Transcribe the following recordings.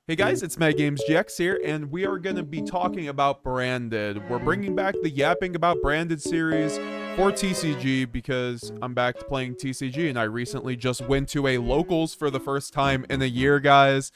Hey guys, it's METAGAMESGX here, and we are going to be talking about Branded. We're bringing back the Yapping About Branded series for TCG because I'm back to playing TCG, and I recently just went to a locals for the first time in a year, guys.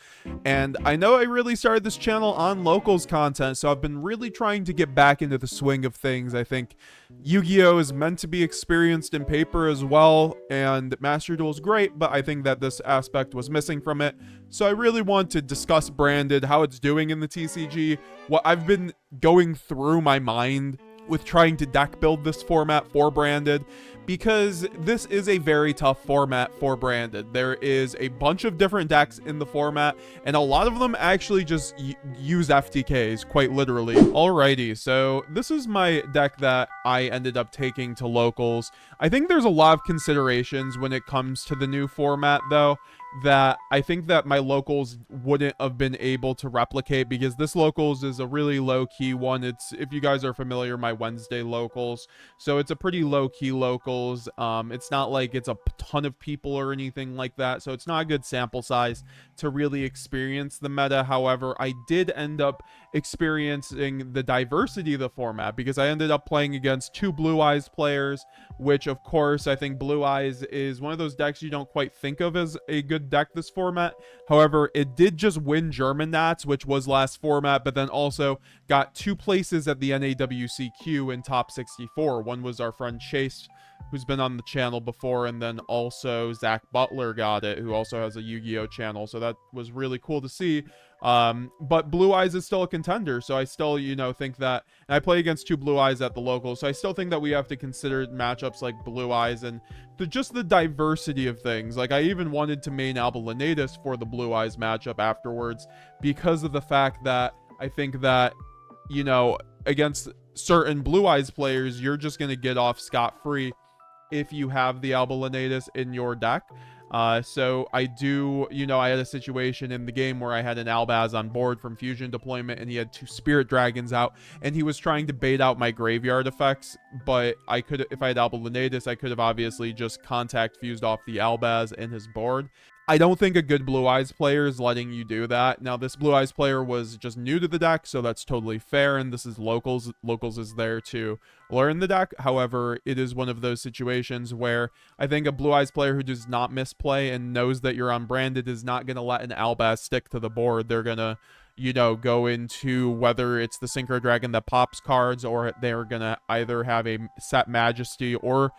And I know I really started this channel on locals content, so I've been really trying to get back into the swing of things. I think Yu-Gi-Oh! Is meant to be experienced in paper as well, and Master Duel is great, but I think that this aspect was missing from it. So I really want to discuss Branded, how it's doing in the TCG, what I've been going through my mind with trying to deck build this format for Branded, because this is a very tough format for Branded. There is a bunch of different decks in the format, and a lot of them actually just use FTKs, quite literally. Alrighty, so this is my deck that I ended up taking to locals. I think there's a lot of considerations when it comes to the new format, though, that I think that my locals wouldn't have been able to replicate, because this locals is a really low-key one. It's, if you guys are familiar, my Wednesday locals, so it's a pretty low-key locals. It's not like it's a ton of people or anything like that, so it's not a good sample size to really experience the meta. However, I did end up experiencing the diversity of the format, because I ended up playing against two Blue Eyes players, which of course I think Blue Eyes is one of those decks you don't quite think of as a good deck this format. However, it did just win German Nats, which was last format, but then also got two places at the NAWCQ in top 64. One was our friend Chase, who's been on the channel before, and then also Zach Butler got it, who also has a Yu-Gi-Oh channel, so that was really cool to see. But Blue Eyes is still a contender, so I still, you know, think that, and I play against two Blue Eyes at the locals, so I still think that we have to consider matchups like Blue Eyes and just the diversity of things. Like, I even wanted to main Alba Lenatus for the Blue Eyes matchup afterwards, because of the fact that I think that, you know, against certain Blue Eyes players, you're just going to get off scot-free if you have the Alba Lenatus in your deck. So I do, you know, I had a situation in the game where I had an Albaz on board from Fusion Deployment, and he had two Spirit Dragons out, and he was trying to bait out my graveyard effects, but I could, if I had Alba Lenatus, I could have obviously just contact fused off the Albaz in his board. I don't think a good Blue Eyes player is letting you do that. Now, this Blue Eyes player was just new to the deck, so that's totally fair, and this is locals. Locals is there to learn the deck. However, it is one of those situations where I think a Blue Eyes player who does not misplay and knows that you're on Branded is not going to let an Albaz stick to the board. They're going to, you know, go into whether it's the Synchro Dragon that pops cards, or they're going to either have a set Majesty, or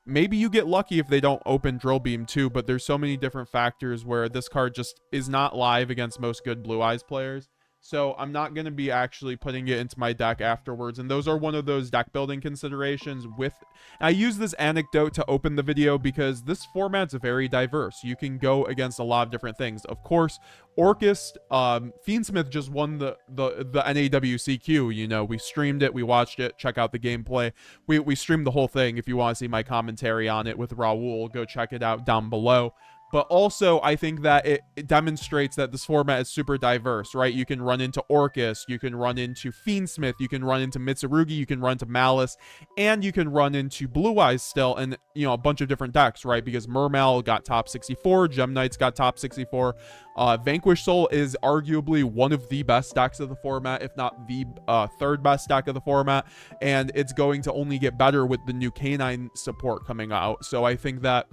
maybe you get lucky if they don't open Drill Beam too, but there's so many different factors where this card just is not live against most good Blue Eyes players. So I'm not going to be actually putting it into my deck afterwards. And those are one of those deck building considerations with... I use this anecdote to open the video because this format's very diverse. You can go against a lot of different things. Of course, Orcust, Fiendsmith just won the NAWCQ. You know, we streamed it, we watched it, check out the gameplay. We streamed the whole thing. If you want to see my commentary on it with Raul, go check it out down below. But also, I think that it demonstrates that this format is super diverse, right? You can run into Orcust, you can run into Fiendsmith, you can run into Mitsurugi, you can run into Malice, and you can run into Blue Eyes still, and, you know, a bunch of different decks, right? Because Mermal got top 64, Gem Knights got top 64, Vanquish Soul is arguably one of the best decks of the format, if not the third best deck of the format, and it's going to only get better with the new Canine support coming out. So I think that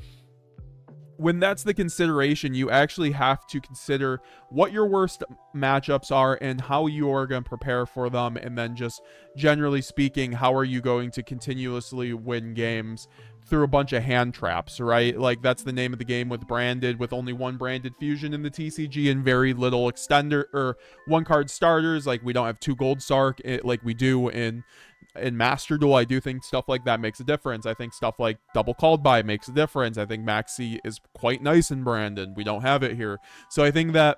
when that's the consideration, you actually have to consider what your worst matchups are and how you are going to prepare for them. And then just generally speaking, how are you going to continuously win games through a bunch of hand traps, right? Like, that's the name of the game with Branded, with only one Branded fusion in the TCG and very little extender or one card starters. Like, we don't have two Gold Sark like we do in Master Duel. I do think stuff like that makes a difference. I think stuff like Double Called By makes a difference. I think Maxi is quite nice in Brandon. We don't have it here. So I think that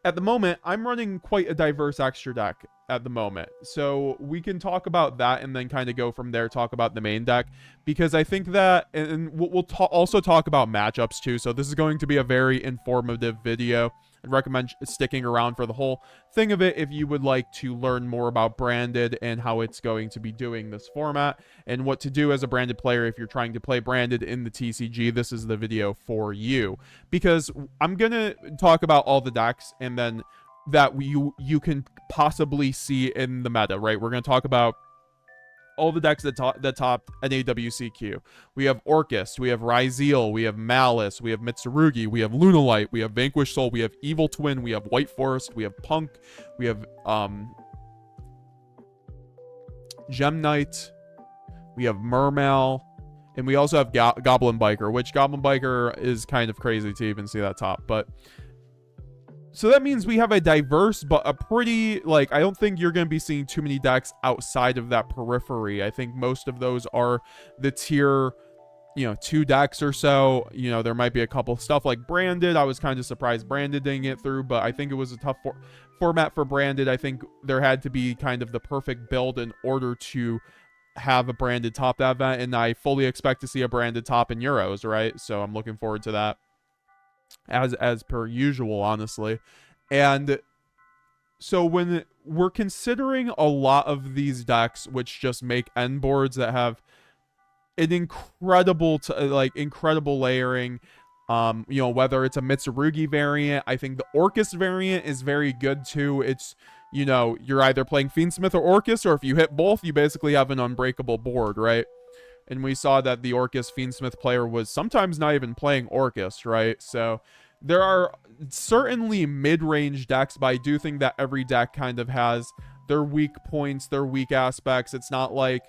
at the moment, I'm running quite a diverse extra deck at the moment. So we can talk about that and then kind of go from there, talk about the main deck, because I think that, and we'll also talk about matchups too. So this is going to be a very informative video. I'd recommend sticking around for the whole thing of it if you would like to learn more about Branded and how it's going to be doing this format and what to do as a Branded player if you're trying to play Branded in the TCG. This is the video for you, because I'm going to talk about all the decks, and then that you can possibly see in the meta, right? We're going to talk about all the decks that top an AWCQ. We have Orcus, we have Ryzeal, we have Malice, we have Mitsurugi, we have Lunalight, we have Vanquished Soul, we have Evil Twin, we have White Forest, we have Punk, we have Gem Knight, we have Mermail, and we also have Goblin Biker, which Goblin Biker is kind of crazy to even see that top. But so that means we have a diverse, but a pretty, like, I don't think you're going to be seeing too many decks outside of that periphery. I think most of those are the tier, 2 decks or so. There might be a couple stuff like Branded. I was kind of surprised Branded didn't get through, but I think it was a tough format for Branded. I think there had to be kind of the perfect build in order to have a Branded top that event, and I fully expect to see a Branded top in Euros, right? So I'm looking forward to that. As per usual, honestly. And so when we're considering a lot of these decks which just make end boards that have an incredible layering, whether it's a Mitsurugi variant, I think the Orcus variant is very good too. It's you're either playing Fiendsmith or Orcus, or if you hit both, you basically have an unbreakable board, right? And we saw that the Orcus Fiendsmith player was sometimes not even playing Orcus, right? So there are certainly mid-range decks, but I do think that every deck kind of has their weak points, their weak aspects. It's not like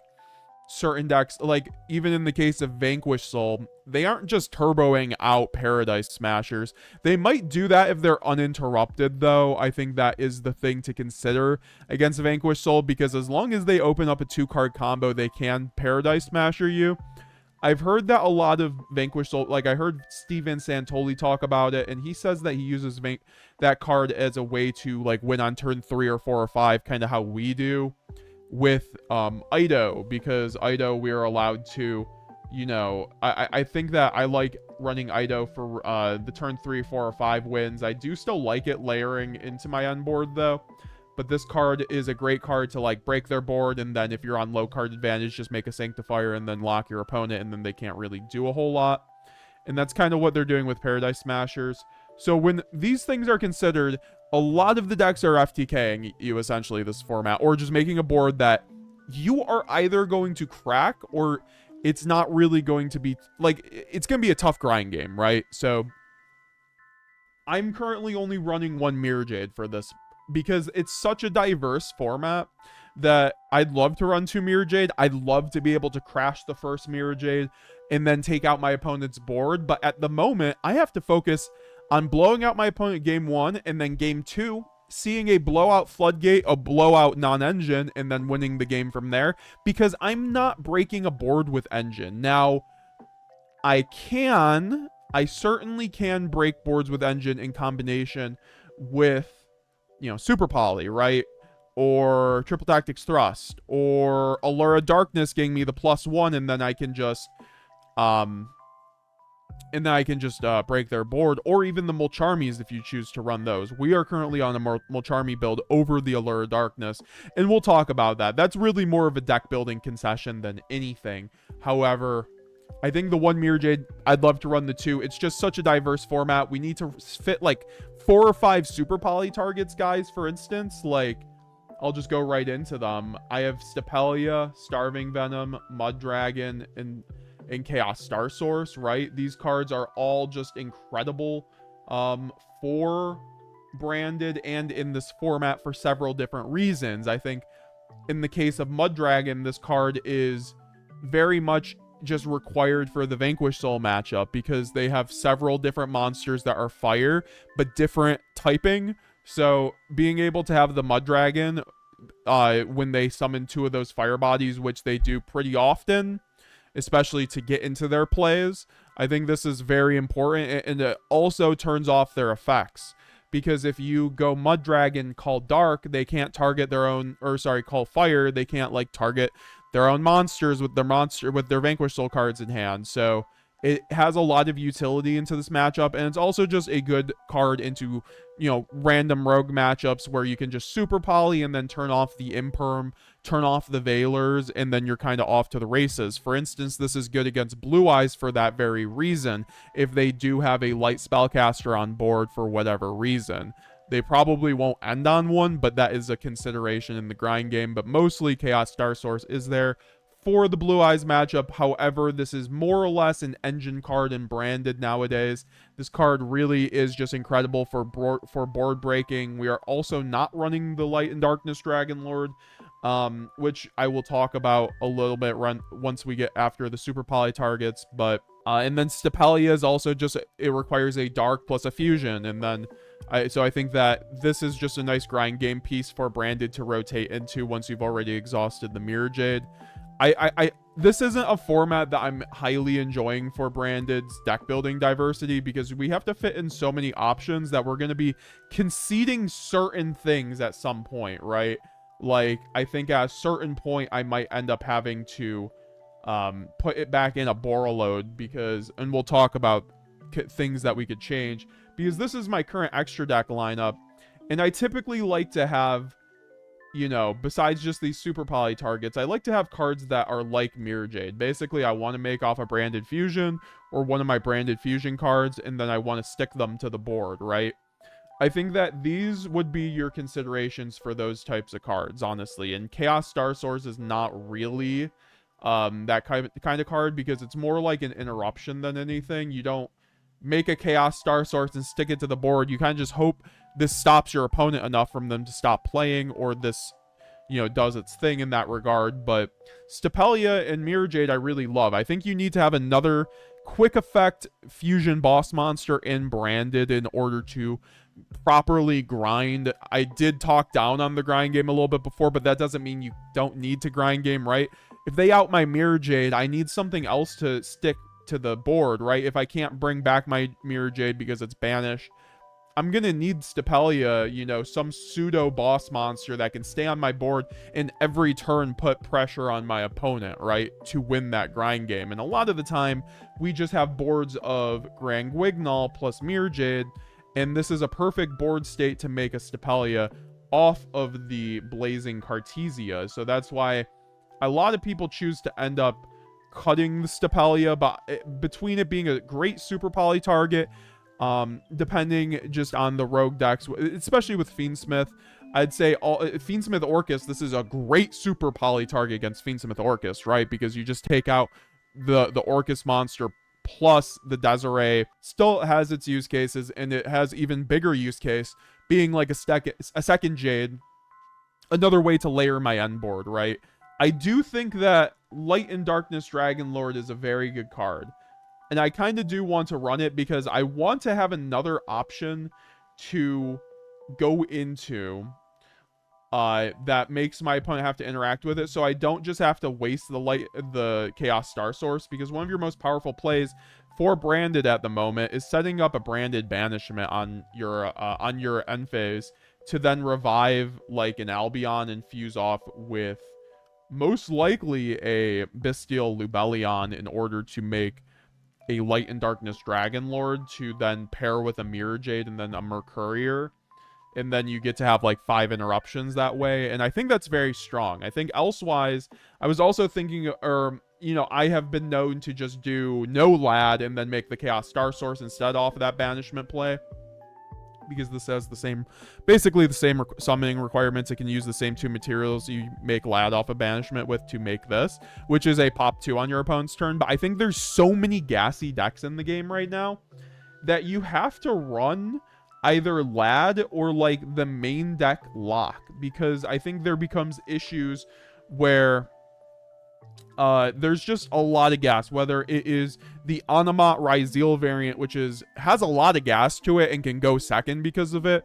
certain decks, like even in the case of Vanquished Soul, they aren't just turboing out Paradise Smashers. They might do that if they're uninterrupted, though. I think that is the thing to consider against Vanquished Soul, because as long as they open up a 2-card combo, they can Paradise Smasher you. I've heard that a lot of Vanquished Soul, like I heard Steven Santoli talk about it, and he says that he uses that card as a way to like win on turn 3 or 4 or 5, kind of how we do with Ido, because Ido we're allowed to, I think that I like running Ido for the turn 3, 4, or 5 wins. I do still like it layering into my end board though, but this card is a great card to like break their board, and then if you're on low card advantage, just make a Sanctifier and then lock your opponent, and then they can't really do a whole lot. And that's kind of what they're doing with Paradise Smashers. So when these things are considered, a lot of the decks are FTKing you essentially this format, or just making a board that you are either going to crack, or it's not really going to be, like, it's going to be a tough grind game, right? So I'm currently only running 1 Mirror Jade for this, because it's such a diverse format that I'd love to run 2 Mirror Jade. I'd love to be able to crash the first Mirror Jade and then take out my opponent's board, but at the moment, I have to focus on blowing out my opponent game 1, and then game 2, seeing a blowout Floodgate, a blowout non-engine, and then winning the game from there, because I'm not breaking a board with engine. Now, I certainly can break boards with engine in combination with, Super Poly, right? Or Triple Tactics Thrust, or Allura Darkness getting me the +1, and then I can just, break their board, or even the Mulcharmies if you choose to run those. We are currently on a Mulcharmy build over the Allura Darkness, and we'll talk about that. That's really more of a deck building concession than anything. However, I think the 1 Mirror Jade, I'd love to run the 2. It's just such a diverse format. We need to fit like 4 or 5 Super Poly targets, guys, for instance. Like, I'll just go right into them. I have Stapelia, Starving Venom, Mud Dragon, and Chaos Star Source, right? These cards are all just incredible for Branded and in this format for several different reasons. I think in the case of Mud Dragon, this card is very much just required for the Vanquished Soul matchup, because they have several different monsters that are fire but different typing. So being able to have the Mud Dragon when they summon 2 of those fire bodies, which they do pretty often, especially to get into their plays, I think this is very important. And it also turns off their effects, because if you go Mud Dragon, call Dark, they can't target their own, or sorry, call Fire, they can't like target their own monsters with their Vanquished Soul cards in hand. So it has a lot of utility into this matchup, and it's also just a good card into, random rogue matchups where you can just Super Poly and then turn off the Imperm, turn off the Veilers, and then you're kind of off to the races. For instance, this is good against Blue Eyes for that very reason, if they do have a light spellcaster on board for whatever reason. They probably won't end on one, but that is a consideration in the grind game. But mostly Chaos Star Source is there for the Blue Eyes matchup. However, this is more or less an engine card in Branded nowadays. This card really is just incredible for board breaking. We are also not running the Light and Darkness Dragon Lord, which I will talk about a little bit once we get after the Super Poly targets. But and then Stepelia is also just, it requires a Dark plus a Fusion, and then so I think that this is just a nice grind game piece for Branded to rotate into once you've already exhausted the Mirror Jade. This isn't a format that I'm highly enjoying for Branded's deck building diversity, because we have to fit in so many options that we're going to be conceding certain things at some point, right? Like, I think at a certain point, I might end up having to put it back in a Borreload, because, and we'll talk about things that we could change, because this is my current extra deck lineup, and I typically like to have, you know, besides just these Super Poly targets, I like to have cards that are like Mirror Jade. Basically, I want to make off a Branded Fusion or one of my Branded Fusion cards, and then I want to stick them to the board, right? I think that these would be your considerations for those types of cards, honestly. And Chaos Star Source is not really that kind of card, because it's more like an interruption than anything. You don't make a Chaos Star Source and stick it to the board. You kind of just hope this stops your opponent enough from them to stop playing, or this, you know, does its thing in that regard. But Stepelia and Mirror Jade I really love. I think you need to have another quick effect fusion boss monster in Branded in order to properly grind. I did talk down on the grind game a little bit before, but that doesn't mean you don't need to grind game, right? If they out my Mirror Jade, I need something else to stick to the board, right? If I can't bring back my Mirror Jade because it's banished, I'm gonna need Stepelia, you know, some pseudo boss monster that can stay on my board and every turn put pressure on my opponent, right, to win that grind game. And a lot of the time, we just have boards of Grand Guignol plus Mirror Jade, and this is a perfect board state to make a Stepelia off of the Blazing Cartesia. So that's why a lot of people choose to end up cutting the Stepelia, but between it being a great Super Poly target, depending just on the rogue decks, especially with Fiendsmith, I'd say Fiendsmith Orcus, this is a great Super Poly target against Fiendsmith Orcus, right? Because you just take out the Orcus monster plus the Desiree. Still has its use cases, and it has even bigger use case being like a second Jade, another way to layer my end board, right? I do think that Light and Darkness Dragon Lord is a very good card, and I kind of do want to run it because I want to have another option to go into that makes my opponent have to interact with it, so I don't just have to waste the Chaos Star Source, because one of your most powerful plays for Branded at the moment is setting up a Branded Banishment on your end phase to then revive like an Albion and fuse off with most likely a Bestial Lubellion in order to make a Light and Darkness Dragon Lord to then pair with a Mirror Jade and then a Mercurier. And then you get to have like 5 interruptions that way. And I think that's very strong. I think elsewise, I was also thinking, you know, I have been known to just do no Lad and then make the Chaos Star Source instead off of that banishment play, because this has the same, basically the same summoning requirements. It can use the same 2 materials you make Lad off of banishment with to make this, which is a pop 2 on your opponent's turn. But I think there's so many gassy decks in the game right now that you have to run either Lad or like the main deck lock, because I think there becomes issues where there's just a lot of gas, whether it is the Anamat Ryzeal variant, which has a lot of gas to it and can go second because of it.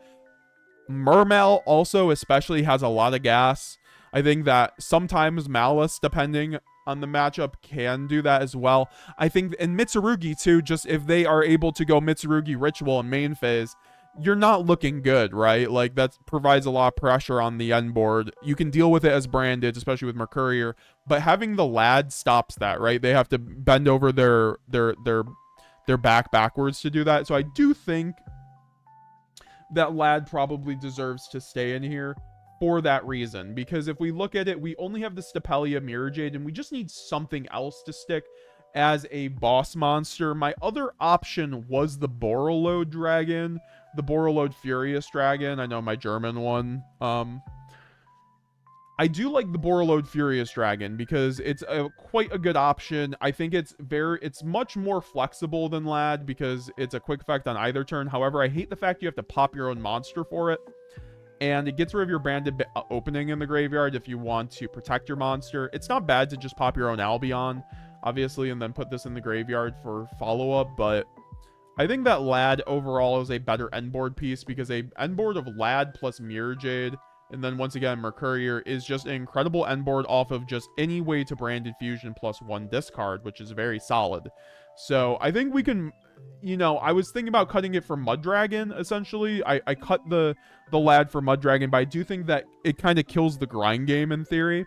Mermail also especially has a lot of gas. I think that sometimes Malice, depending on the matchup, can do that as well. I think, and Mitsurugi too, just if they are able to go Mitsurugi Ritual in main phase, you're not looking good, right? Like, that provides a lot of pressure on the end board. You can deal with it as Branded, especially with Mercurier, but having the Lad stops that, right? They have to bend over their back backwards to do that. So I do think that Lad probably deserves to stay in here for that reason, because if we look at it, we only have the Stepelia Mirror Jade, and we just need something else to stick as a boss monster. My other option was the Borreload Dragon, the Borreload Furious Dragon. I know my German one. I do like the Borreload Furious Dragon because it's quite a good option. I think it's much more flexible than Lad because it's a quick effect on either turn. However, I hate the fact you have to pop your own monster for it. And it gets rid of your branded opening in the graveyard if you want to protect your monster. It's not bad to just pop your own Albion, obviously, and then put this in the graveyard for follow-up, but I think that Lad overall is a better endboard piece because a endboard of Lad plus Mirror Jade, and then once again Mercurier, is just an incredible endboard off of just any way to Branded Fusion plus 1 discard, which is very solid. So I think we can, you know, I was thinking about cutting it for Mud Dragon, essentially. I cut the Lad for Mud Dragon, but I do think that it kind of kills the grind game in theory.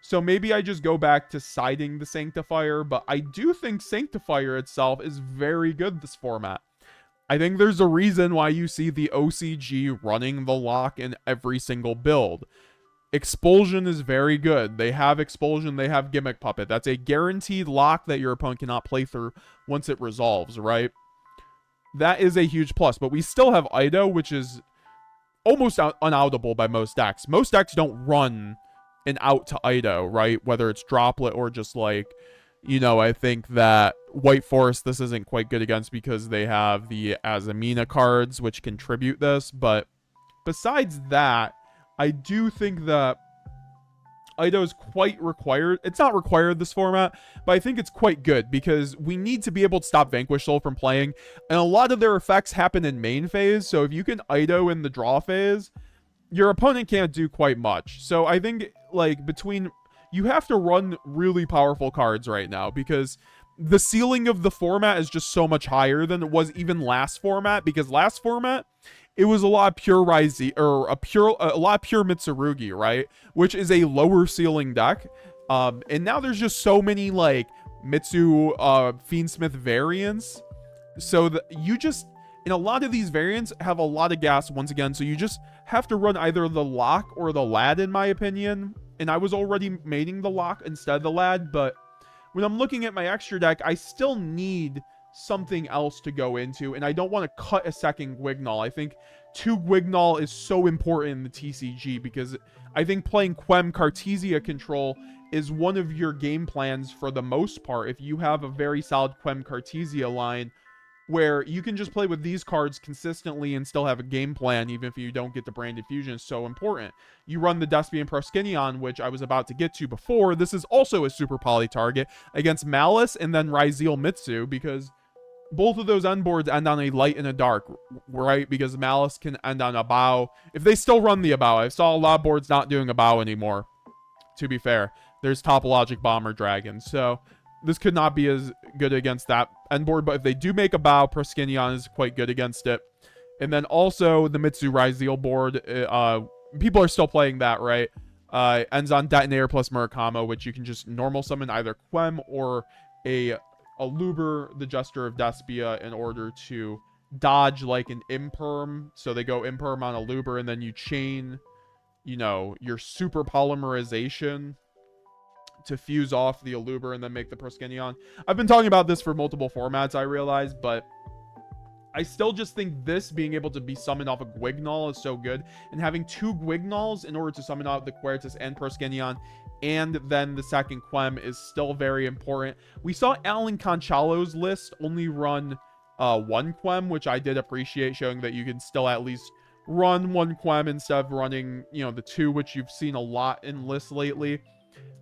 So maybe I just go back to siding the Sanctifier, but I do think Sanctifier itself is very good this format. I think there's a reason why you see the OCG running the lock in every single build. Expulsion is very good. They have Expulsion, they have Gimmick Puppet. That's a guaranteed lock that your opponent cannot play through once it resolves, right? That is a huge plus, but we still have Ido, which is almost unoutable by most decks. Most decks don't run an out to Ido, right? Whether it's Droplet or just like, you know, I think that White Forest this isn't quite good against because they have the Azamina cards, which contribute this, but besides that, I do think that Ido is quite required. It's not required this format, but I think it's quite good because we need to be able to stop Vanquish Soul from playing, and a lot of their effects happen in main phase, so if you can Ido in the draw phase, your opponent can't do quite much. So I think, like, you have to run really powerful cards right now because the ceiling of the format is just so much higher than it was even last format, because last format, it was a lot of pure Raizi, or a lot of pure Mitsurugi, right? Which is a lower ceiling deck. And now there's just so many like Mitsu Fiendsmith variants. So that you just, in a lot of these variants, have a lot of gas once again. So you just have to run either the lock or the Lad, in my opinion. And I was already mating the lock instead of the Lad, but when I'm looking at my extra deck, I still need something else to go into, and I don't want to cut a second Gwignol. I think 2 Gwignol is so important in the TCG because I think playing Quem Cartesia control is one of your game plans for the most part if you have a very solid Quem Cartesia line where you can just play with these cards consistently and still have a game plan even if you don't get the Branded Fusion. Is so important. You run the Despia and Proskinion, which I was about to get to before. This is also a super poly target against Malice and then Ryzeal Mitsu, because both of those end boards end on a light and a dark, right? Because Malice can end on a bow. If they still run the Abao, I saw a lot of boards not doing a bow anymore, to be fair. There's Topologic Bomber Dragon, so this could not be as good against that end board, but if they do make a bow, Proskinion is quite good against it. And then also the Mitsu Ryzeal board, people are still playing that, right? Ends on Detonator plus Murakama, which you can just normal summon either Quem or a Luber, the Jester of Despia, in order to dodge like an Imperm. So they go Imperm on a Luber, and then you chain, you know, your super polymerization to fuse off the Aluber and then make the Proskinion. I've been talking about this for multiple formats, I realize, but I still just think this being able to be summoned off a Gwignol is so good, and having 2 Gwignols in order to summon out the Quertus and Proskinion and then the second Quem is still very important. We saw Alan Conchalo's list only run 1 Quem, which I did appreciate, showing that you can still at least run 1 Quem instead of running, you know, the 2, which you've seen a lot in lists lately.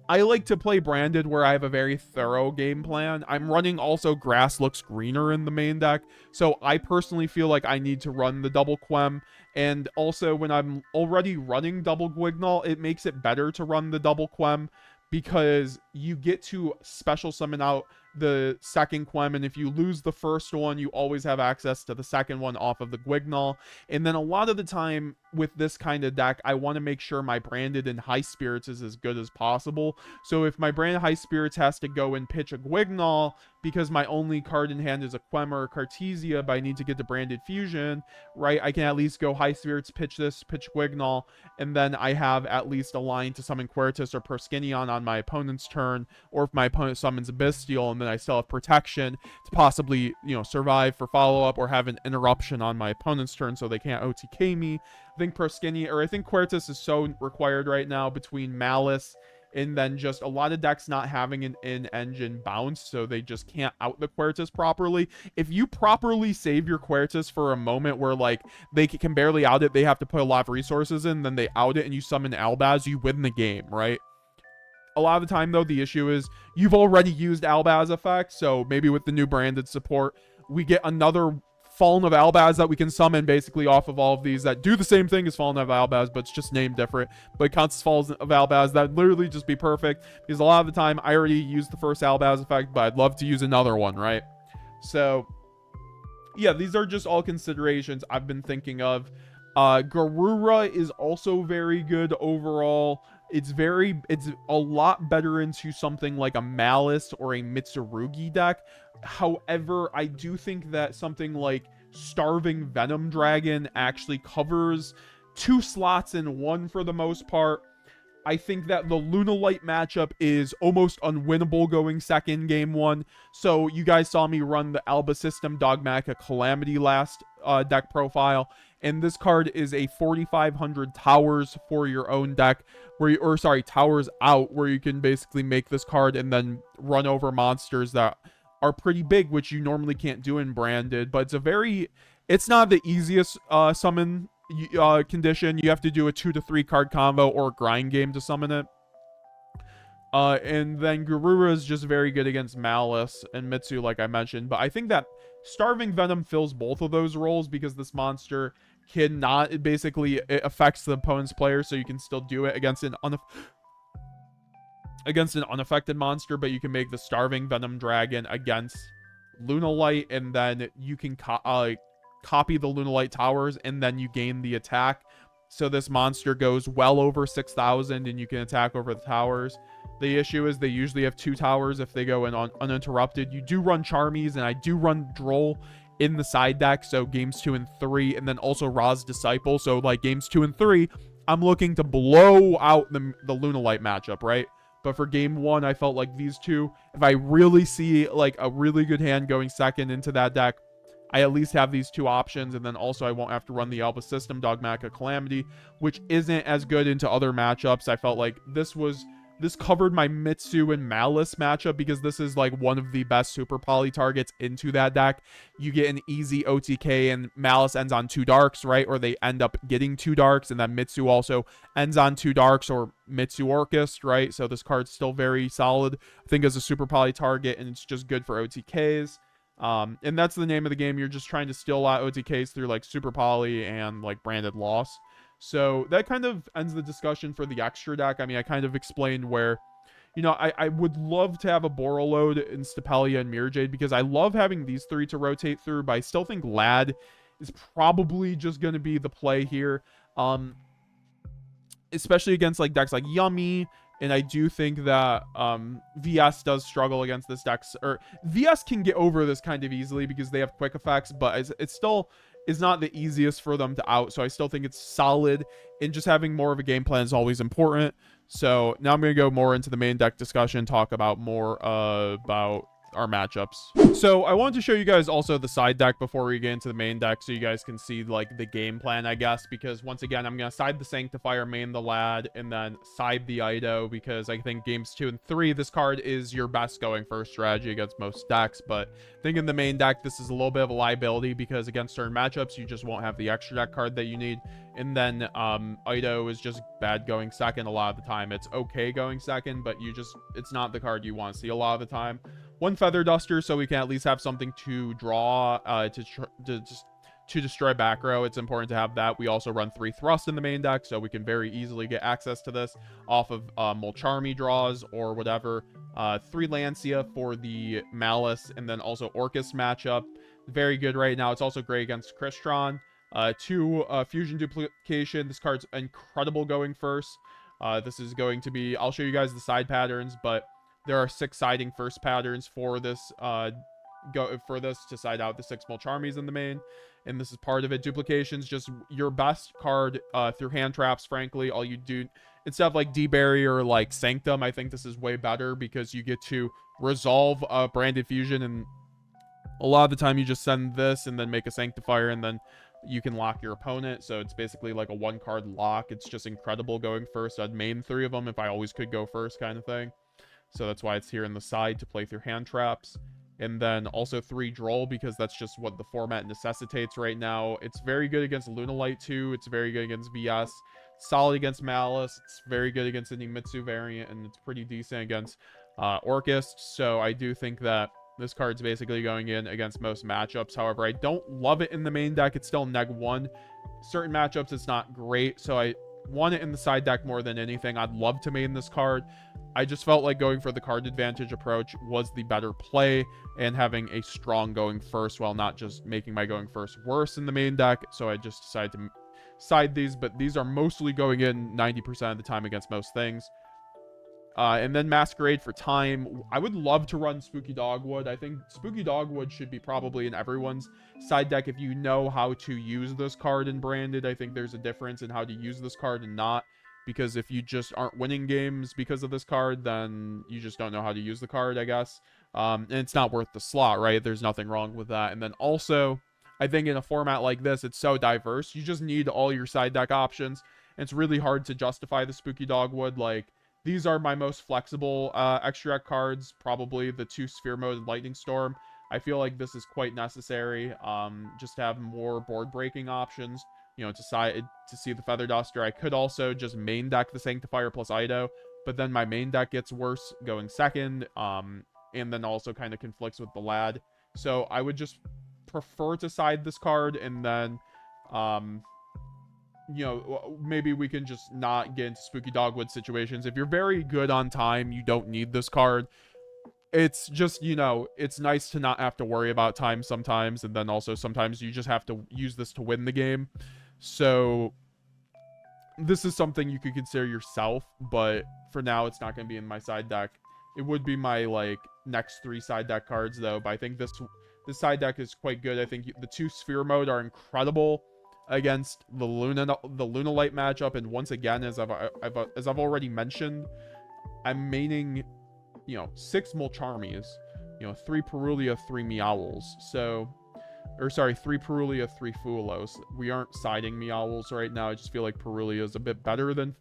I like to play Branded where I have a very thorough game plan. I'm running also Grass Looks Greener in the main deck, so I personally feel like I need to run the double Quem. And also when I'm already running double Gwignol, it makes it better to run the double Quem because you get to special summon out the second Quem, and if you lose the first one, you always have access to the second one off of the Gwignol. And then a lot of the time, with this kind of deck, I want to make sure my branded and high spirits is as good as possible. So if my branded high spirits has to go and pitch a Guignol because my only card in hand is a Quema or Cartesia, but I need to get the branded fusion, right? I can at least go high spirits, pitch this, pitch Guignol, and then I have at least a line to summon Quertus or Perskinion on my opponent's turn, or if my opponent summons a Bystial, and then I still have protection to possibly, you know, survive for follow-up or have an interruption on my opponent's turn so they can't OTK me. I think Quertus is so required right now between Malice and then just a lot of decks not having an in-engine bounce, so they just can't out the Quertus properly. If you properly save your Quertus for a moment where, like, they can barely out it, they have to put a lot of resources in, then they out it and you summon Albaz, you win the game, right? A lot of the time, though, the issue is you've already used Albaz effect, so maybe with the new branded support, we get another Fallen of Albaz that we can summon basically off of all of these that do the same thing as Fallen of Albaz, but it's just named different. But it counts as Fallen of Albaz. That would literally just be perfect, because a lot of the time I already used the first Albaz effect, but I'd love to use another one, right? So, yeah, these are just all considerations I've been thinking of. Garura is also very good overall. It's a lot better into something like a Malice or a Mitsurugi deck. However, I do think that something like Starving Venom Dragon actually covers 2 slots in one for the most part. I think that the Lunalight matchup is almost unwinnable going second game 1. So you guys saw me run the Alba System Dogmatica Calamity last deck profile. And this card is a 4,500 towers for your own deck, towers out, where you can basically make this card and then run over monsters that are pretty big, which you normally can't do in branded. But it's not the easiest summon condition. You have to do a 2 to 3 card combo or grind game to summon it. And then Garura is just very good against Malice and Mitsu, like I mentioned. But I think that Starving Venom fills both of those roles, because this monster cannot, it affects the opponent's player, so you can still do it against an unaffected monster, but you can make the Starving Venom Dragon against Lunalight, and then you can copy the Lunalight towers, and then you gain the attack. So this monster goes well over 6,000, and you can attack over the towers. The issue is they usually have 2 towers if they go in uninterrupted. You do run Charmies, and I do run Droll in the side deck, so games 2 and 3, and then also Ra's Disciple. So like games 2 and 3, I'm looking to blow out the Lunalight matchup, right? But for game 1, I felt like these two, if I really see like a really good hand going second into that deck, I at least have these 2 options. And then also I won't have to run the Alba System Dogmatica Calamity, which isn't as good into other matchups. I felt like this covered my Mitsu and Malice matchup, because this is like one of the best super poly targets into that deck. You get an easy OTK, and Malice ends on 2 darks, right? Or they end up getting 2 darks, and then Mitsu also ends on 2 darks, or Mitsu Orchis, right? So this card's still very solid, I think, as a super poly target, and it's just good for OTKs. And that's the name of the game. You're just trying to steal a lot of OTKs through like super poly and like branded loss. So that kind of ends the discussion for the extra deck. I mean, I kind of explained where, you know, I would love to have a Borreload in Stapelia and Mirror Jade, because I love having these 3 to rotate through, but I still think Lad is probably just going to be the play here. Especially against like decks like Yummy. And I do think that VS does struggle against this deck. Or VS can get over this kind of easily because they have quick effects, but it's still is not the easiest for them to out. So I still think it's solid, and just having more of a game plan is always important. So now I'm going to go more into the main deck discussion, talk about more about our matchups. So I wanted to show you guys also the side deck before we get into the main deck, so you guys can see like the game plan, I guess, because once again, I'm going to side the Sanctifier, main the Lad, and then side the Ido, because I think games 2 and 3, this card is your best going first strategy against most decks. But I think in the main deck, this is a little bit of a liability, because against certain matchups, you just won't have the extra deck card that you need. And then Ido is just bad going second a lot of the time. It's okay going second, but it's not the card you want to see a lot of the time. 1 Feather Duster, so we can at least have something to draw to destroy back row. It's important to have that. We also run 3 Thrust in the main deck, so we can very easily get access to this off of Molcharmy draws or whatever. 3 Lancia for the Malice, and then also Orcus matchup. Very good right now. It's also great against Crystron. 2 fusion duplication. This card's incredible going first. This is going to be, I'll show you guys the side patterns, but there are 6 siding first patterns for this to side out the 6 Mulcharmies in the main, and this is part of it. Duplications, just your best card through hand traps. Frankly, all you do instead of like D-Berry or like Sanctum, I think this is way better because you get to resolve branded fusion, and a lot of the time you just send this and then make a Sanctifier, and then you can lock your opponent. So it's basically like a 1-card lock. It's just incredible going first. I'd main 3 of them if I always could go first, kind of thing. So that's why it's here in the side to play through hand traps. And then also 3 Droll, because that's just what the format necessitates right now. It's very good against Lunalight too. It's very good against VS. Solid against Malice. It's very good against the Nimitsu variant, and it's pretty decent against Orcust. So I do think that this card's basically going in against most matchups. However, I don't love it in the main deck. It's still neg1. Certain matchups, it's not great. So I want it in the side deck more than anything. I'd love to main this card. I just felt like going for the card advantage approach was the better play, and having a strong going first while not just making my going first worse in the main deck. So I just decided to side these, but these are mostly going in 90% of the time against most things. And then Masquerade for time. I would love to run Spooky Dogwood. I think Spooky Dogwood should be probably in everyone's side deck if you know how to use this card in Branded. I think there's a difference in how to use this card and not. Because if you just aren't winning games because of this card, then you just don't know how to use the card, I guess. And it's not worth the slot, right? There's nothing wrong with that. And then also, I think in a format like this, it's so diverse. You just need all your side deck options. And it's really hard to justify the Spooky Dogwood. Like, these are my most flexible extra deck cards. Probably the 2 Sphere Mode and Lightning Storm. I feel like this is quite necessary. Just to have more board breaking options. You know, to see the Feather Duster. I could also just main deck the Sanctifier plus Ido, but then my main deck gets worse going second, and then also kind of conflicts with the Lad. So I would just prefer to side this card, and then, you know, maybe we can just not get into Spooky Dogwood situations. If you're very good on time, you don't need this card. It's just, you know, it's nice to not have to worry about time sometimes, and then also sometimes you just have to use this to win the game. So this is something you could consider yourself, but for now it's not going to be in my side deck. It would be my like next 3 side deck cards though, but I think this side deck is quite good. I think the 2 Sphere Mode are incredible against the Lunalight matchup, and once again, as I've already mentioned, I'm maining, you know, 6 Mulcharmies, you know, 3 Perulia, 3 Meowls. So, or sorry, 3 Perulia, 3 Fuelos. We aren't siding Meowls right now. I just feel like Perulia is a bit better than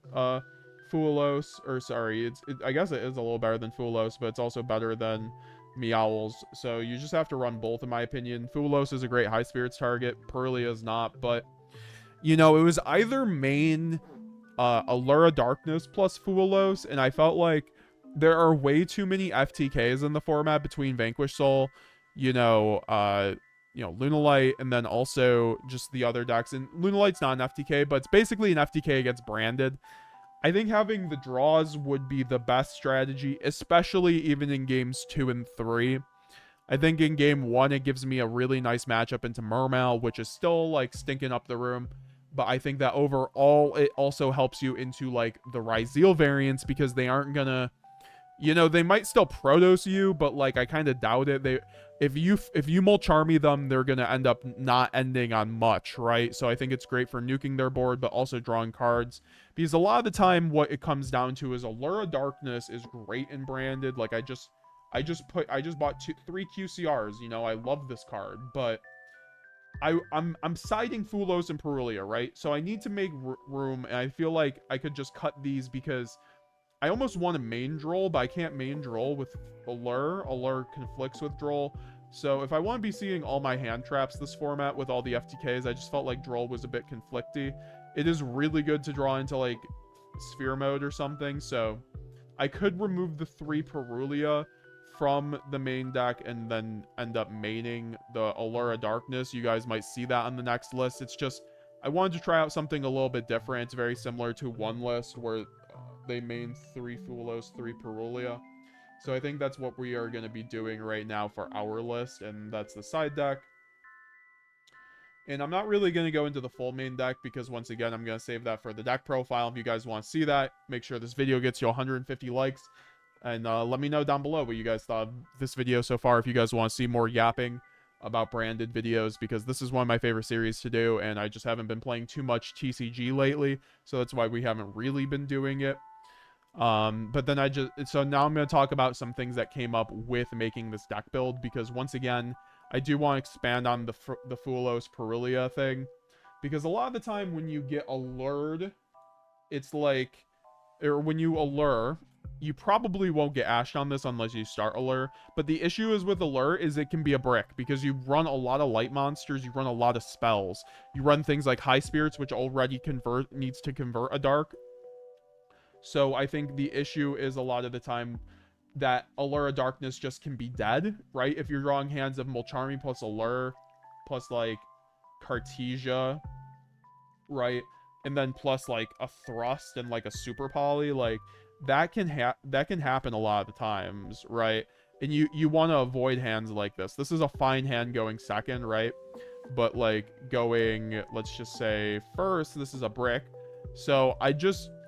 Fuelos. Or sorry, I guess it is a little better than Fuelos, but it's also better than Meowls. So you just have to run both, in my opinion. Fuelos is a great high spirits target. Perulia is not, but you know, it was either main Allura Darkness plus Fuelos, and I felt like there are way too many FTKs in the format between Vanquish Soul, you know, Lunalight, and then also just the other decks. And Lunalight's not an FTK, but it's basically an FTK against Branded. I think having the draws would be the best strategy, especially even in games 2 and 3. I think in game 1, it gives me a really nice matchup into Mermail, which is still, like, stinking up the room. But I think that overall, it also helps you into, like, the Ryzeal variants, because they aren't gonna... You know, they might still Protos you, but, like, I kind of doubt it. If you Mulcharmy them, they're gonna end up not ending on much, right? So I think it's great for nuking their board, but also drawing cards. Because a lot of the time, what it comes down to is Allura Darkness is great in Branded. Like, I just bought 3 QCRs. You know, I love this card, but I'm siding Fuelos and Perulia, right? So I need to make room, and I feel like I could just cut these because I almost want to main Droll, but I can't main Droll with Allure. Allure conflicts with Droll. So if I want to be seeing all my hand traps this format with all the FTKs, I just felt like Droll was a bit conflicty. It is really good to draw into, like, Sphere Mode or something, so I could remove the 3 Perulia from the main deck and then end up maining the Allura Darkness. You guys might see that on the next list. It's just, I wanted to try out something a little bit different. It's very similar to one list where they main 3 Fuelos, 3 Perulia. So I think that's what we are going to be doing right now for our list, and that's the side deck. And I'm not really going to go into the full main deck because, once again, I'm going to save that for the deck profile. If you guys want to see that, make sure this video gets you 150 likes. And let me know down below what you guys thought of this video so far. If you guys want to see more yapping about branded videos, because this is one of my favorite series to do. And I just haven't been playing too much TCG lately. So that's why we haven't really been doing it. But then so now I'm going to talk about some things that came up with making this deck build, because once again, I do want to expand on the Fulos Perulia thing, because a lot of the time when you get allured, it's like, or when you allure, you probably won't get ashed on this unless you start allure, but the issue is with allure is it can be a brick, because you run a lot of light monsters, you run a lot of spells, you run things like high spirits, which already needs to convert a dark. So I think the issue is a lot of the time that Allure of Darkness just can be dead, right? If you're drawing hands of Mulcharmy plus Allure, plus like Cartesia, right? And then plus like a Thrust and like a Super Poly, like that can happen a lot of the times, right? And you want to avoid hands like this. This is a fine hand going second, right? But like going, let's just say first, this is a brick. So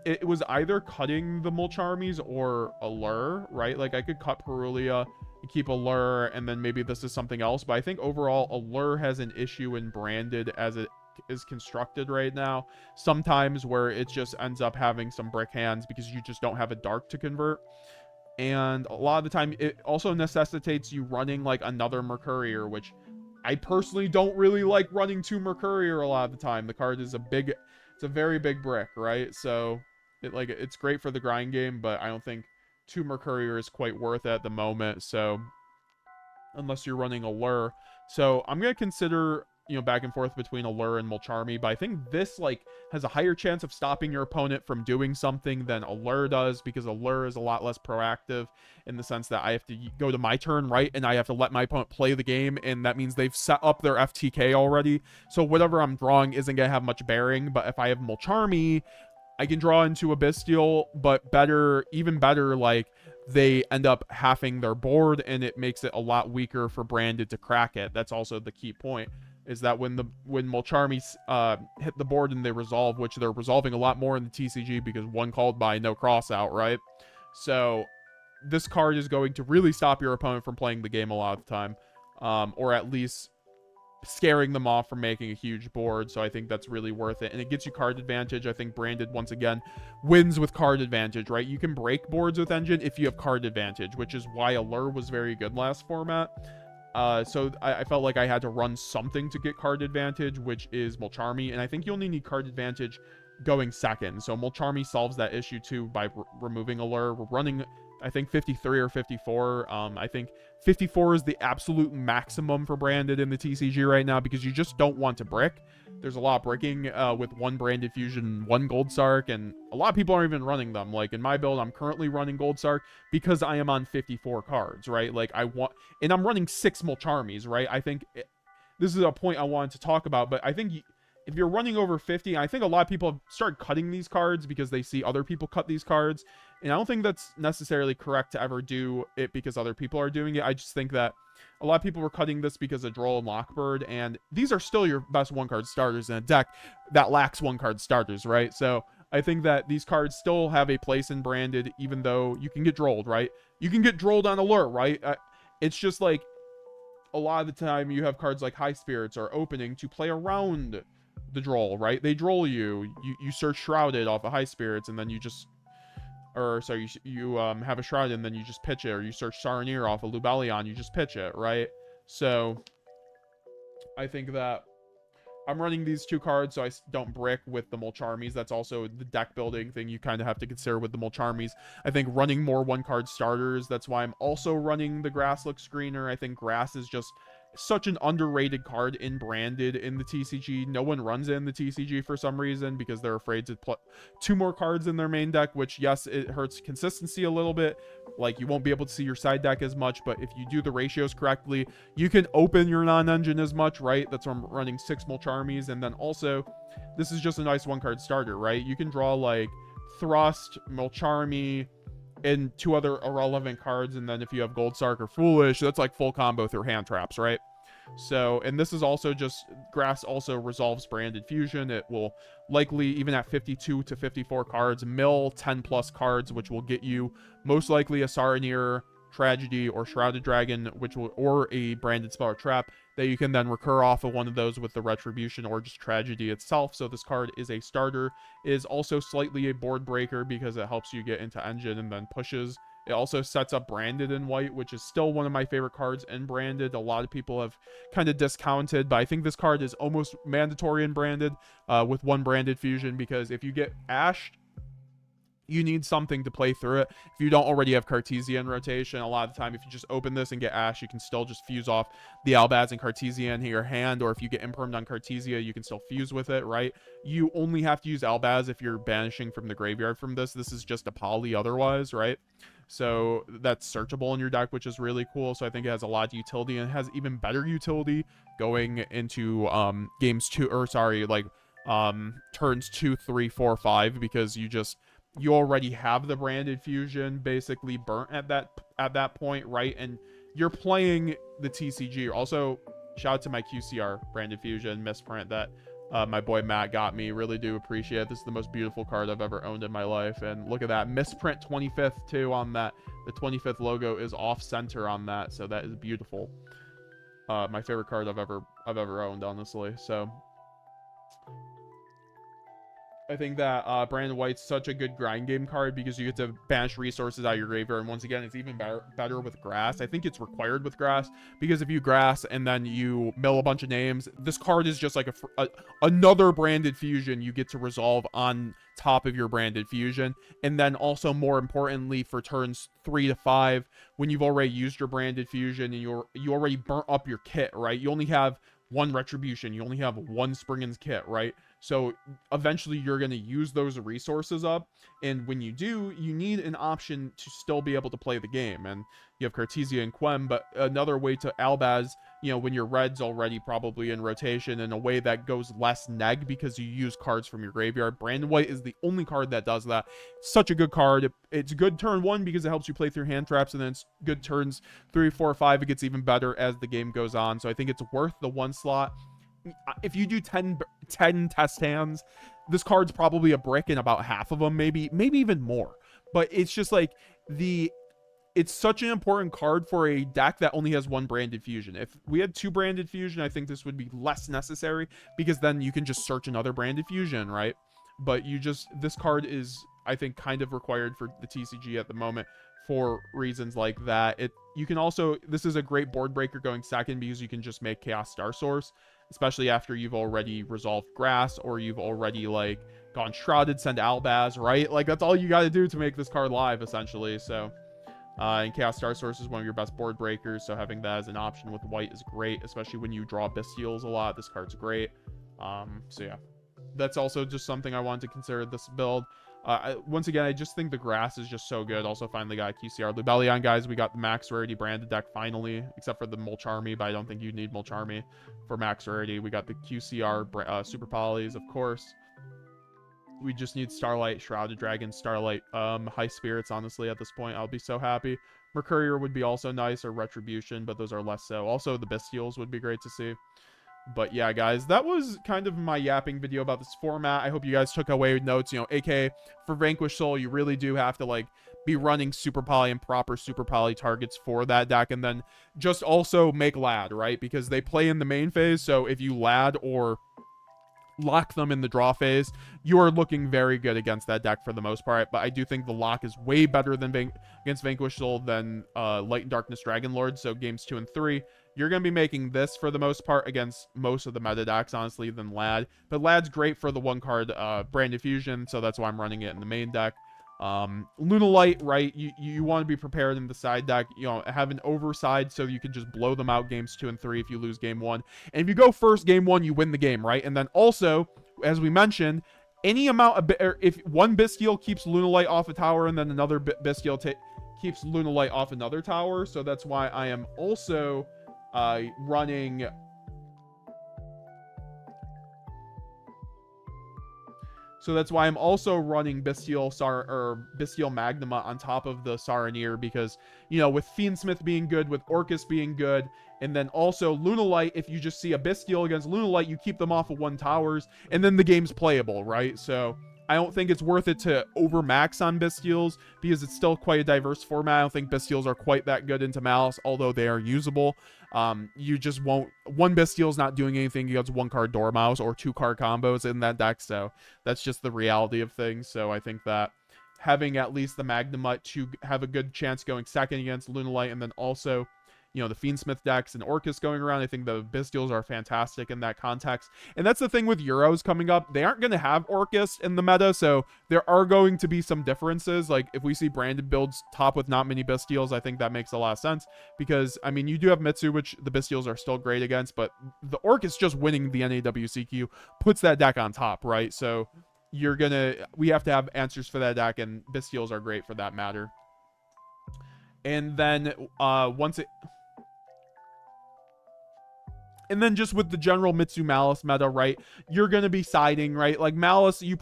it was either cutting the Mulcharmies or Allure, right? Like I could cut Perulia and keep Allure, and then maybe this is something else. But I think overall Allure has an issue in branded as it is constructed right now. Sometimes where it just ends up having some brick hands because you just don't have a dark to convert. And a lot of the time it also necessitates you running like another Mercurier, which I personally don't really like running 2 Mercurier a lot of the time. The card is it's a very big brick, right? So it's great for the grind game, but I don't think 2 Mercurier is quite worth it at the moment. So unless you're running Allure. So I'm going to consider, back and forth between Allure and Mulcharmy, but I think this like has a higher chance of stopping your opponent from doing something than Allure does, because Allure is a lot less proactive in the sense that I have to go to my turn, right? And I have to let my opponent play the game, and that means they've set up their FTK already. So whatever I'm drawing isn't going to have much bearing, but if I have Mulcharmy, I can draw into a Bestial, but even better, like they end up halving their board, and it makes it a lot weaker for Branded to crack it. That's also the key point, is that when Mulcharmies hit the board and they resolve, which they're resolving a lot more in the TCG because one called by, no cross out, right? So this card is going to really stop your opponent from playing the game a lot of the time, or at least scaring them off from making a huge board. So I think that's really worth it, and it gets you card advantage. I think Branded once again wins with card advantage, right? You can break boards with Engine if you have card advantage, which is why Allure was very good last format. So I felt like I had to run something to get card advantage, which is Mulcharmy, and I think you only need card advantage going second. So Mulcharmy solves that issue too by removing Allure. We're running, I think, 53 or 54. I think 54 is the absolute maximum for Branded in the TCG right now, because you just don't want to brick. There's a lot of bricking with 1 Branded Fusion, 1 Gold Sark, and a lot of people aren't even running them. Like in my build, I'm currently running Gold Sark because I am on 54 cards, right? Like and I'm running 6 Mulcharmies, right? I think this is a point I wanted to talk about, but I think if you're running over 50, I think a lot of people have started cutting these cards because they see other people cut these cards. And I don't think that's necessarily correct to ever do it because other people are doing it. I just think that a lot of people were cutting this because of Droll and Lockbird, and these are still your best 1-card starters in a deck that lacks 1-card starters, right? So I think that these cards still have a place in Branded, even though you can get Drolled, right? You can get Drolled on Allure, right? It's just like a lot of the time you have cards like High Spirits or Opening to play around the Droll, right? They Droll you search Shrouded off of High Spirits, and then you just, or sorry, you have a Shrouded and then you just pitch it, or you search Saronir off of Lubellion, you just pitch it, right? So I think that I'm running these 2 cards so I don't brick with the Mulcharmies. That's also the deck building thing you kind of have to consider with the Mulcharmies. I think running more 1-card starters, that's why I'm also running the Grass Look Screener. I think Grass is just such an underrated card in Branded in the TCG. No one runs it in the TCG for some reason because they're afraid to put 2 more cards in their main deck, which, yes, it hurts consistency a little bit. Like, you won't be able to see your side deck as much, but if you do the ratios correctly, you can open your non-engine as much, right? That's why I'm running 6 Mulcharmies, and then also, this is just a nice 1-card starter, right? You can draw, like, Thrust, Mulcharmy, and 2 other irrelevant cards, and then if you have Gold Sark or Foolish, that's like full combo through hand traps, right? So, and this is also just, grass also resolves branded fusion. It will likely, even at 52 to 54 cards, mill 10 plus cards, which will get you most likely a Saronir, Tragedy, or Shrouded Dragon, which will, or a branded spell or trap that you can then recur off of one of those with the Retribution or just Tragedy itself. So this card is a starter. It is also slightly a board breaker because it helps you get into engine and then pushes. It also sets up branded in white, which is still one of my favorite cards in branded. A lot of people have kind of discounted, but I think this card is almost mandatory in branded with one branded fusion, because if you get ashed, you need something to play through it. If you don't already have Cartesia in rotation, a lot of the time, if you just open this and get Ash, you can still just fuse off the Albaz and Cartesia in your hand, or if you get impermed on Cartesia, you can still fuse with it, right? You only have to use Albaz if you're banishing from the graveyard from this. This is just a poly otherwise, right? So that's searchable in your deck, which is really cool. So I think it has a lot of utility, and it has even better utility going into turns 2, 3, 4, 5, because you already have the branded fusion basically burnt at that point, right? And you're playing the TCG. Also, shout out to my QCR branded fusion misprint that my boy Matt got me. Really do appreciate it. This is the most beautiful card I've ever owned in my life. And look at that misprint 25th too on that. The 25th logo is off center on that, so that is beautiful. My favorite card I've ever owned, honestly. So I think that Branded White's such a good grind game card because you get to banish resources out of your graveyard. And once again, it's even better with grass. I think it's required with grass because if you grass and then you mill a bunch of names, this card is just like another branded fusion you get to resolve on top of your branded fusion. And then also, more importantly, for turns 3 to 5, when you've already used your branded fusion and you already burnt up your kit, right? You only have one Retribution, you only have one Springen's kit, right? So eventually you're going to use those resources up, and when you do, you need an option to still be able to play the game. And you have Cartesia and Quem, but another way to Albaz, when your red's already probably in rotation, in a way that goes less neg because you use cards from your graveyard. Branded White is the only card that does that. Such a good card. It's good turn 1 because it helps you play through hand traps, and then it's good turns 3, 4, 5. It gets even better as the game goes on. So I think it's worth the 1 slot. If you do 10 test hands, this card's probably a brick in about half of them, maybe even more. But it's just like it's such an important card for a deck that only has one branded fusion. If we had 2 branded fusion, I think this would be less necessary because then you can just search another branded fusion, right? But this card is, I think, kind of required for the TCG at the moment for reasons like that. You can also, this is a great board breaker going second because you can just make Chaos Star Source, especially after you've already resolved grass or you've already gone shrouded, send Albaz, right? That's all you got to do to make this card live, essentially. So and Chaos Star Source is one of your best board breakers, so having that as an option with white is great, especially when you draw Bestials a lot. This card's great. So yeah, that's also just something I wanted to consider this build. Once again, I just think the grass is just so good. Also, finally got QCR Lubellion, guys. We got the max rarity branded deck finally, except for the Mulcharmy, but I don't think you need Mulcharmy for max rarity. We got the QCR Super Polys, of course. We just need Starlight, Shrouded Dragon, Starlight, High Spirits, honestly, at this point. I'll be so happy. Mercurier would be also nice, or Retribution, but those are less so. Also, the Bestials would be great to see. But yeah, guys, that was kind of my yapping video about this format. I hope you guys took away notes. AK, for Vanquish Soul, you really do have to, be running Super Poly and proper Super Poly targets for that deck. And then just also make Lad, right? Because they play in the main phase, so if you Lad or lock them in the draw phase, you are looking very good against that deck for the most part. But I do think the lock is way better than against Vanquish Soul than Light and Darkness Dragon Lord. So games 2 and 3, you're going to be making this for the most part against most of the meta decks, honestly, than Lad. But Lad's great for the 1 card Branded Fusion, so that's why I'm running it in the main deck. Lunalight, right? You want to be prepared in the side deck. Have an overside so you can just blow them out games 2 and 3 if you lose game 1. And if you go first game 1, you win the game, right? And then also, as we mentioned, any amount of if one Bestial keeps Lunalight off a tower and then another Bestial keeps Lunalight off another tower, so that's why I am also running So that's why I'm also running Bestial Magnuma on top of the Saronir, because, you know, with Fiendsmith being good, with Orcus being good, and then also Lunalight, if you just see a Bestial against Lunalight, you keep them off of 1 towers, and then the game's playable, right? So I don't think it's worth it to overmax on Bestials, because it's still quite a diverse format. I don't think Bestials are quite that good into Malice, although they are usable. You just won't... 1 Bestial's not doing anything against 1-card Dormouse or 2-card combos in that deck, so that's just the reality of things. So I think that having at least the Magnemite to have a good chance going second against Lunalight, and then also, you know, the Fiendsmith decks and Orcus going around, I think the Bestials are fantastic in that context. And that's the thing with Euros coming up. They aren't going to have Orcus in the meta, so there are going to be some differences. Like, if we see branded builds top with not many Bestials, I think that makes a lot of sense. Because, I mean, you do have Mitsu, which the Bestials are still great against, but the Orcus just winning the NAWCQ puts that deck on top, right? So we have to have answers for that deck, and Bestials are great for that matter. And then, and then just with the general Mitsu Malice meta, right, you're going to be siding, right? Like Malice, you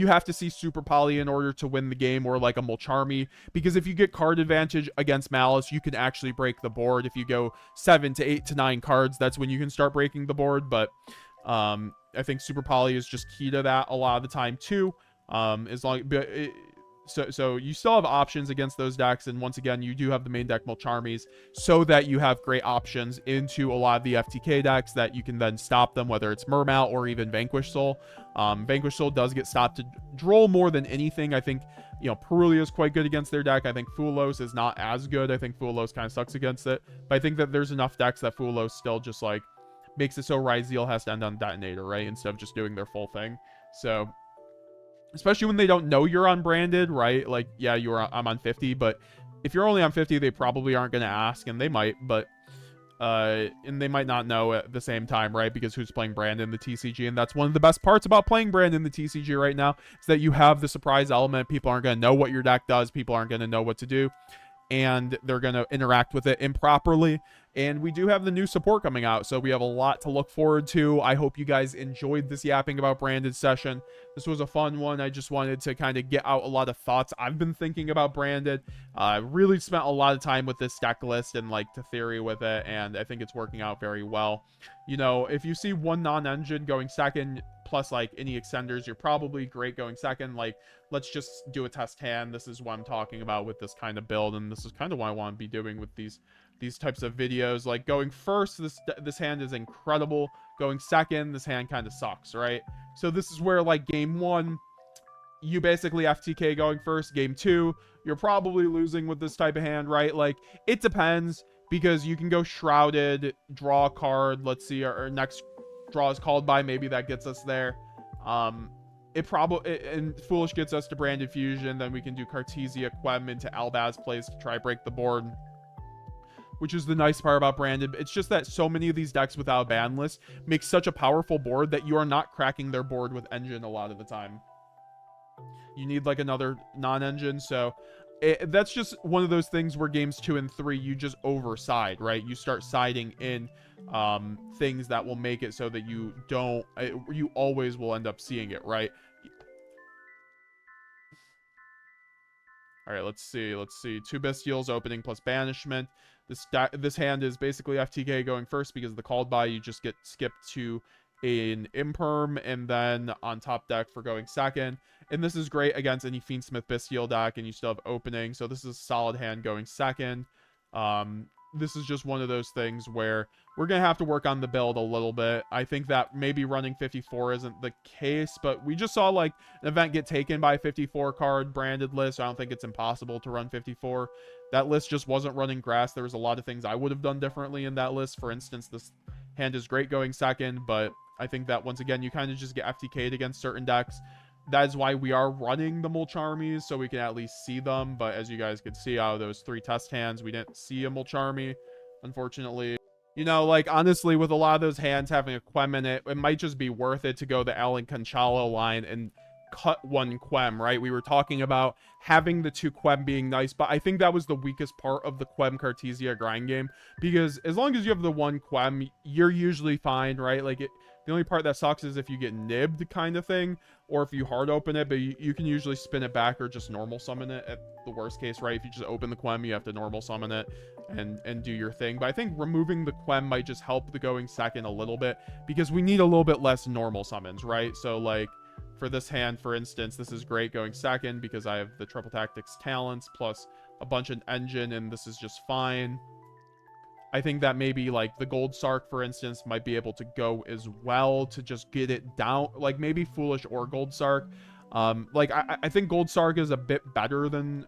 have to see Super Poly in order to win the game, or like a Mulcharmy, because if you get card advantage against Malice, you can actually break the board. If you go 7 to 8 to 9 cards, that's when you can start breaking the board. But I think Super Poly is just key to that a lot of the time too. So you still have options against those decks, and once again, you do have the main deck Mulcharmies, so that you have great options into a lot of the FTK decks that you can then stop them, whether it's Murmal or even Vanquish Soul. Vanquish Soul does get stopped to Droll more than anything. I think, you know, Perulia is quite good against their deck. I think Fulos is not as good. I think Fulos kind of sucks against it, but I think that there's enough decks that Fulos still just like makes it so Ryzeal has to end on Detonator, right, instead of just doing their full thing. So especially when they don't know you're on branded, right? Like, yeah, I'm on 50, but if you're only on 50, they probably aren't going to ask, and they might, but and they might not know at the same time, right? Because who's playing brand in the TCG? And that's one of the best parts about playing brand in the TCG right now, is that you have the surprise element. People aren't going to know what your deck does. People aren't going to know what to do, and they're going to interact with it improperly. And we do have the new support coming out, so we have a lot to look forward to. I hope you guys enjoyed this yapping about branded session. This was a fun one. I just wanted to kind of get out a lot of thoughts I've been thinking about branded. I really spent a lot of time with this deck list and like to theory with it, and I think it's working out very well. You know, if you see 1 non-engine going second plus like any extenders, you're probably great going second. Like, let's just do a test hand. This is what I'm talking about with this kind of build, and this is kind of what I want to be doing with these types of videos. Like, going first, this hand is incredible. Going second, this hand kind of sucks, right? So this is where, like, game 1, you basically FTK going first. Game 2, you're probably losing with this type of hand, right? Like, it depends, because you can go Shrouded, draw a card. Let's see, our next draw is Called By. Maybe that gets us there. And Foolish gets us to Branded Fusion. Then we can do Cartesia, Quem into Albaz plays to try break the board, which is the nice part about branded. It's just that so many of these decks without a ban list make such a powerful board that you are not cracking their board with engine a lot of the time. You need like another non-engine. So that's just one of those things where games 2 and 3, you just overside, right? You start siding in things that will make it so that you always will end up seeing it, right? All right, let's see. 2 Bestials opening plus Banishment. This hand is basically FTK going first, because the Called By, you just get skipped to an Imperm, and then on top deck for going second. And this is great against any Fiendsmith Bestial deck, and you still have opening. So this is a solid hand going second. This is just one of those things where we're going to have to work on the build a little bit. I think that maybe running 54 isn't the case, but we just saw like an event get taken by a 54 card branded list. So I don't think it's impossible to run 54. That list just wasn't running grass. There was a lot of things I would have done differently in that list. For instance, this hand is great going second, but I think that once again, you kind of just get FTK'd against certain decks. That is why we are running the Mulcharmies, so we can at least see them. But as you guys could see out of those 3 test hands, we didn't see a Mulcharmy, unfortunately. You know, like, honestly, with a lot of those hands having a Quem in it, it might just be worth it to go the Alan Conchalo line and cut 1 Quem, right? We were talking about having the 2 Quem being nice, but I think that was the weakest part of the Quem Cartesia grind game, because as long as you have the 1 Quem, you're usually fine, right? Like, the only part that sucks is if you get nibbed kind of thing. or if you hard open it, but you can usually spin it back or just normal summon it at the worst case, right? If you just open the Quem, you have to normal summon it and do your thing. But I think removing the Quem might just help the going second a little bit, because we need a little bit less normal summons, right? So like for this hand, for instance, this is great going second because I have the Triple Tactics talents plus a bunch of engine, and this is just fine. I think that maybe like the Gold Sark, for instance, might be able to go as well to just get it down, like maybe Foolish or Gold Sark. Like I think Gold Sark is a bit better than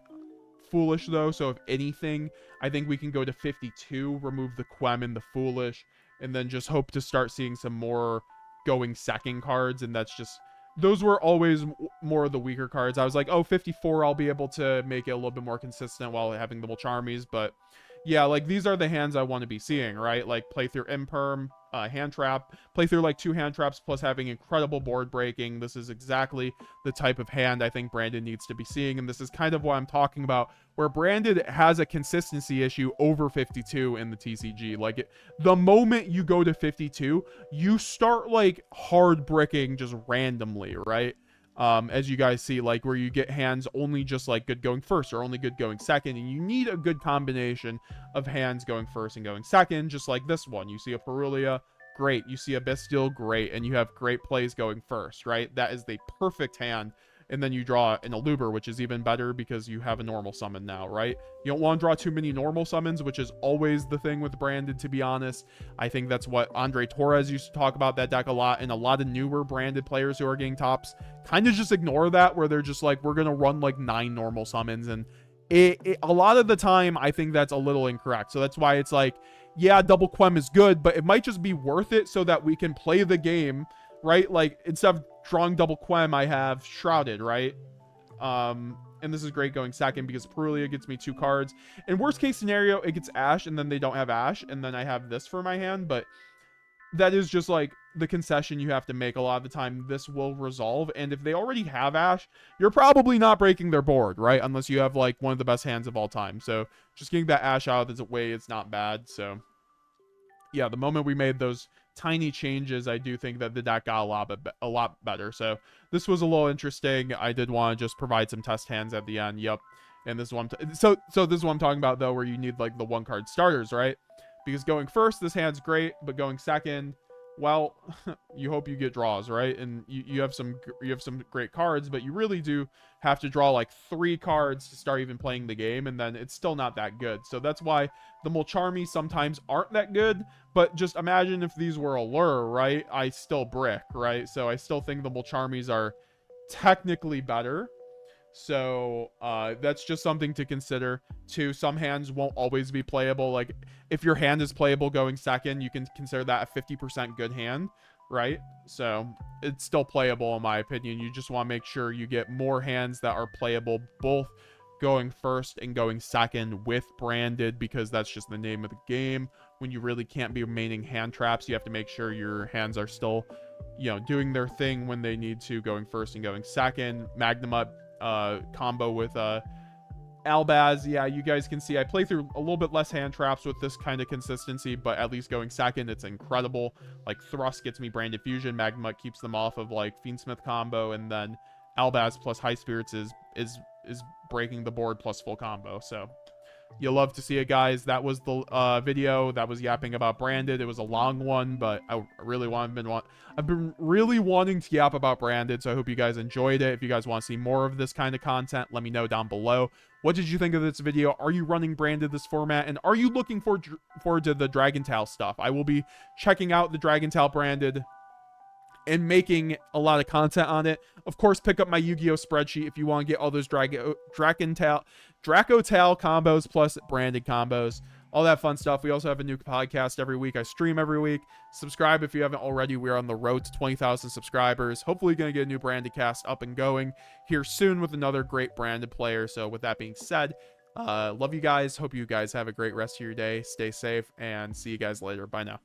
Foolish though, so if anything, I think we can go to 52, remove the Quem and the Foolish, and then just hope to start seeing some more going second cards. And that's just, those were always more of the weaker cards. I was like, oh, 54, I'll be able to make it a little bit more consistent while having the Mulcharmies. But yeah, like these are the hands I want to be seeing, right? Like play through Imperm, hand trap, play through like 2 hand traps plus having incredible board breaking. This is exactly the type of hand I think Branded needs to be seeing, and this is kind of what I'm talking about, where Branded has a consistency issue over 52 in the TCG. Like the moment you go to 52, you start like hard bricking just randomly, right? As you guys see, like where you get hands only just like good going first or only good going second, and you need a good combination of hands going first and going second, just like this one. You see a Perulia, great. You see a Bestial, great. And you have great plays going first, right? That is the perfect hand. And then you draw an Aluber, which is even better because you have a normal summon now, right? You don't want to draw too many normal summons, which is always the thing with Branded, to be honest. I think that's what Andre Torres used to talk about that deck a lot, and a lot of newer Branded players who are getting tops kind of just ignore that, where they're just like, we're going to run like 9 normal summons. And a lot of the time, I think that's a little incorrect. So that's why it's like, yeah, double Quem is good, but it might just be worth it so that we can play the game, right? Like instead of drawing double Quem, I have Shrouded, right? And this is great going second because Perulia gets me 2 cards. In worst case scenario, it gets Ash and then they don't have Ash, and then I have this for my hand. But that is just like the concession you have to make a lot of the time. This will resolve, and if they already have Ash, you're probably not breaking their board, right? Unless you have like one of the best hands of all time. So just getting that Ash out of the way, it's not bad. So yeah, the moment we made those tiny changes, I do think that the deck got a lot better. So this was a little interesting. I did want to just provide some test hands at the end. Yep. And this is what I'm so this is what I'm talking about though, where you need like the 1-card starters, right? Because going first, this hand's great, but going second, well, you hope you get draws, right? And you have some great cards, but you really do have to draw like 3 cards to start even playing the game, and then it's still not that good. So that's why the Mulcharmies sometimes aren't that good. But just imagine if these were a lure, right? I still brick, right? So I still think the Mulcharmies are technically better. So that's just something to consider too. Some hands won't always be playable. Like if your hand is playable going second, you can consider that a 50% good hand, right? So it's still playable in my opinion. You just want to make sure you get more hands that are playable both going first and going second with Branded, because that's just the name of the game. When you really can't be remaining hand traps, you have to make sure your hands are still, you know, doing their thing when they need to, going first and going second. Magnum combo with Albaz. Yeah, you guys can see I play through a little bit less hand traps with this kind of consistency, but at least going second, it's incredible. Like Thrust gets me Branded Fusion, Magma keeps them off of like Fiendsmith combo, and then Albaz plus High Spirits is breaking the board plus full combo. So you love to see it, guys. That was the video that was yapping about Branded. It was a long one, but I really I've been really wanting to yap about Branded, so I hope you guys enjoyed it. If you guys want to see more of this kind of content, let me know down below. What did you think of this video? Are you running Branded this format, and are you looking forward to the Dragon Tail stuff? I will be checking out the Dragon Tail Branded and making a lot of content on it. Of course, pick up my Yu-Gi-Oh spreadsheet if you want to get all those Draco Tail combos plus Branded combos, all that fun stuff. We also have a new podcast every week. I stream every week. Subscribe if you haven't already. We're on the road to 20,000 subscribers. Hopefully going to get a new Branded cast up and going here soon with another great Branded player. So with that being said, love you guys. Hope you guys have a great rest of your day. Stay safe and see you guys later. Bye now.